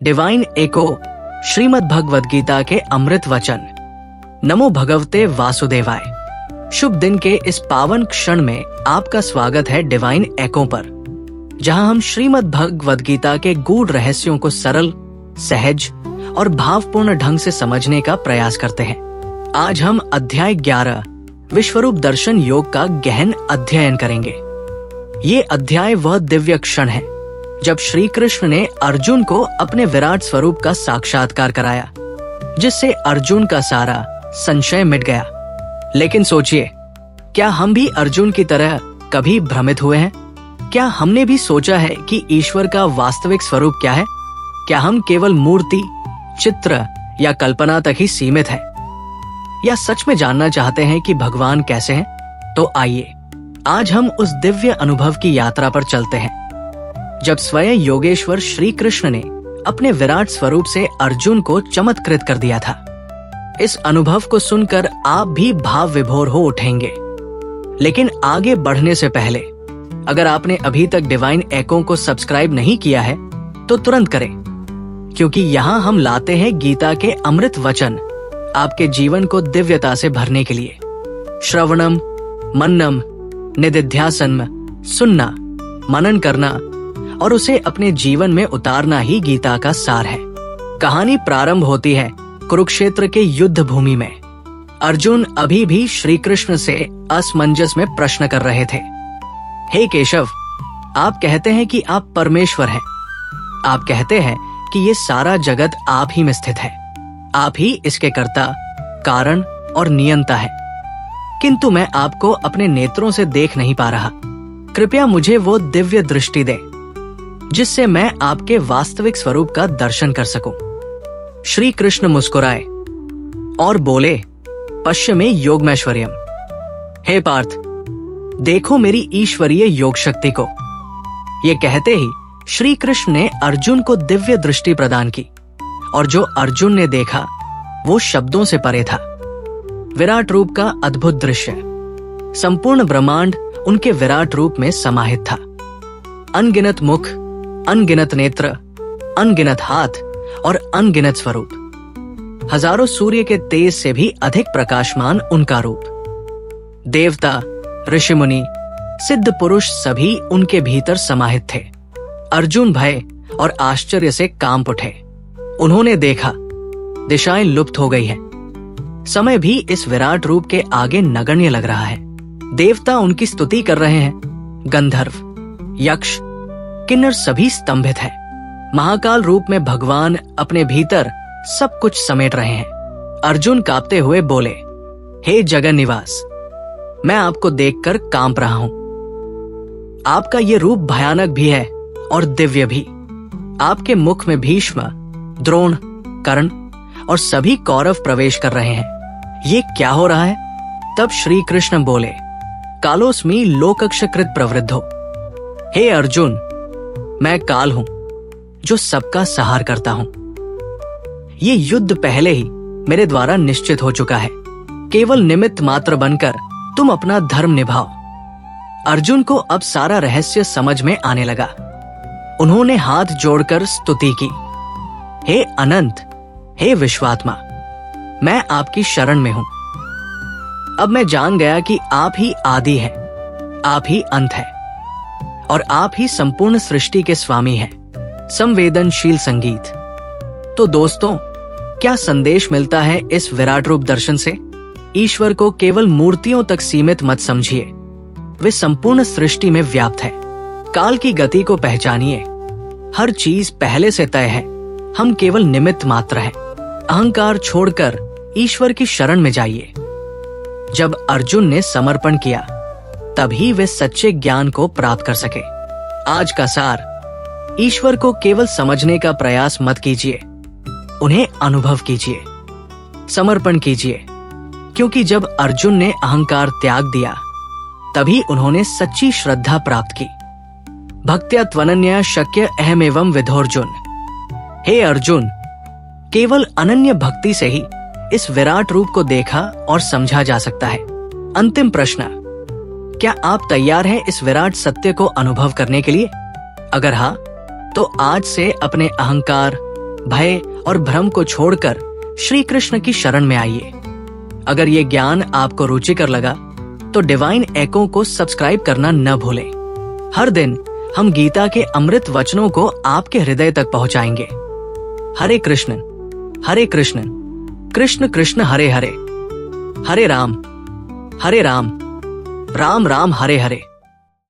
Divine एको श्रीमद् भगवद गीता के अमृत वचन। नमो भगवते वासुदेवाय। शुभ दिन के इस पावन क्षण में आपका स्वागत है डिवाइन एको पर, जहां हम श्रीमद् भगवद गीता के गूढ़ रहस्यों को सरल, सहज और भावपूर्ण ढंग से समझने का प्रयास करते हैं। आज हम अध्याय 11 विश्वरूप दर्शन योग का गहन अध्ययन करेंगे। ये अध्याय वह दिव्य क्षण है जब श्री कृष्ण ने अर्जुन को अपने विराट स्वरूप का साक्षात्कार कराया, जिससे अर्जुन का सारा संशय मिट गया। लेकिन सोचिए, क्या हम भी अर्जुन की तरह कभी भ्रमित हुए हैं? क्या हमने भी सोचा है कि ईश्वर का वास्तविक स्वरूप क्या है? क्या हम केवल मूर्ति, चित्र या कल्पना तक ही सीमित हैं? या सच में जानना चाहते हैं कि भगवान कैसे हैं? तो आइए आज हम उस दिव्य अनुभव की यात्रा पर चलते हैं, जब स्वयं योगेश्वर श्री कृष्ण ने अपने विराट स्वरूप से अर्जुन को चमत्कृत कर दिया था। इस अनुभव को सुनकर आप भी भाव विभोर हो उठेंगे। लेकिन आगे बढ़ने से पहले, अगर आपने अभी तक डिवाइन एको को सब्सक्राइब नहीं किया है तो तुरंत करें, क्योंकि यहाँ हम लाते हैं गीता के अमृत वचन आपके जीवन को दिव्यता से भरने के लिए। श्रवणम, मननम, निदिध्यासनम, सुनना, मनन करना और उसे अपने जीवन में उतारना ही गीता का सार है। कहानी प्रारंभ होती है कुरुक्षेत्र के युद्ध भूमि में। अर्जुन अभी भी श्री कृष्ण से असमंजस में प्रश्न कर रहे थे। हे केशव, आप कहते हैं कि आप परमेश्वर हैं। आप कहते हैं कि ये सारा जगत आप ही में स्थित है। आप ही इसके कर्ता, कारण और नियंता है। किंतु मैं आपको अपने नेत्रों से देख नहीं पा रहा। कृपया मुझे वो दिव्य दृष्टि दे जिससे मैं आपके वास्तविक स्वरूप का दर्शन कर सकूं। श्री कृष्ण मुस्कुराए और बोले, पश्चिमे योगमैश्वर्यम। हे पार्थ, देखो मेरी ईश्वरीय योग शक्ति को। ये कहते ही श्री कृष्ण ने अर्जुन को दिव्य दृष्टि प्रदान की, और जो अर्जुन ने देखा वो शब्दों से परे था। विराट रूप का अद्भुत दृश्य, संपूर्ण ब्रह्मांड उनके विराट रूप में समाहित था। अनगिनत मुख, अनगिनत नेत्र, अनगिनत हाथ और अनगिनत स्वरूप। हजारों सूर्य के तेज से भी अधिक प्रकाशमान उनका रूप। देवता, ऋषि मुनि, सिद्ध पुरुष सभी उनके भीतर समाहित थे। अर्जुन भय और आश्चर्य से कांप उठे। उन्होंने देखा दिशाएं लुप्त हो गई हैं। समय भी इस विराट रूप के आगे नगण्य लग रहा है। देवता उनकी स्तुति कर रहे हैं। गंधर्व, यक्ष, किन्नर सभी स्तंभित है। महाकाल रूप में भगवान अपने भीतर सब कुछ समेट रहे हैं। अर्जुन कांपते हुए बोले, हे जगन निवास, मैं आपको देखकर कांप रहा हूं। आपका ये रूप भयानक भी है और दिव्य भी। आपके मुख में भीष्म, द्रोण, कर्ण और सभी कौरव प्रवेश कर रहे हैं। ये क्या हो रहा है? तब श्री कृष्ण बोले, कालोस्मि लोकक्षकृत प्रवृद्धो। हे अर्जुन, मैं काल हूं जो सबका संहार करता हूं। ये युद्ध पहले ही मेरे द्वारा निश्चित हो चुका है। केवल निमित्त मात्र बनकर तुम अपना धर्म निभाओ। अर्जुन को अब सारा रहस्य समझ में आने लगा। उन्होंने हाथ जोड़कर स्तुति की, हे अनंत, हे विश्वात्मा, मैं आपकी शरण में हूं। अब मैं जान गया कि आप ही आदि हैं, आप ही अंत है और आप ही संपूर्ण सृष्टि के स्वामी हैं। संवेदनशील संगीत। तो दोस्तों, क्या संदेश मिलता है इस विराट रूप दर्शन से? ईश्वर को केवल मूर्तियों तक सीमित मत समझिए। वे संपूर्ण सृष्टि में व्याप्त है। काल की गति को पहचानिए। हर चीज पहले से तय है। हम केवल निमित्त मात्र हैं। अहंकार छोड़कर ईश्वर की शरण में जाइए। जब अर्जुन ने समर्पण किया, तभी वे सच्चे ज्ञान को प्राप्त कर सके। आज का सार, ईश्वर को केवल समझने का प्रयास मत कीजिए, उन्हें अनुभव कीजिए, समर्पण कीजिए। क्योंकि जब अर्जुन ने अहंकार त्याग दिया, तभी उन्होंने सच्ची श्रद्धा प्राप्त की। भक्त्या त्वनन्या शक्य अहमेवं विधोर्जुन। हे अर्जुन, केवल अनन्य भक्ति से ही इस विराट रूप को देखा और समझा जा सकता है। अंतिम प्रश्न, क्या आप तैयार हैं इस विराट सत्य को अनुभव करने के लिए? अगर हाँ, तो आज से अपने अहंकार, भय और भ्रम को छोड़कर श्री कृष्ण की शरण में आइए। अगर ये ज्ञान आपको रुचिकर लगा तो डिवाइन एको को सब्सक्राइब करना न भूलें। हर दिन हम गीता के अमृत वचनों को आपके हृदय तक पहुंचाएंगे। हरे कृष्ण कृष्ण कृष्ण हरे हरे, हरे राम राम राम हरे हरे।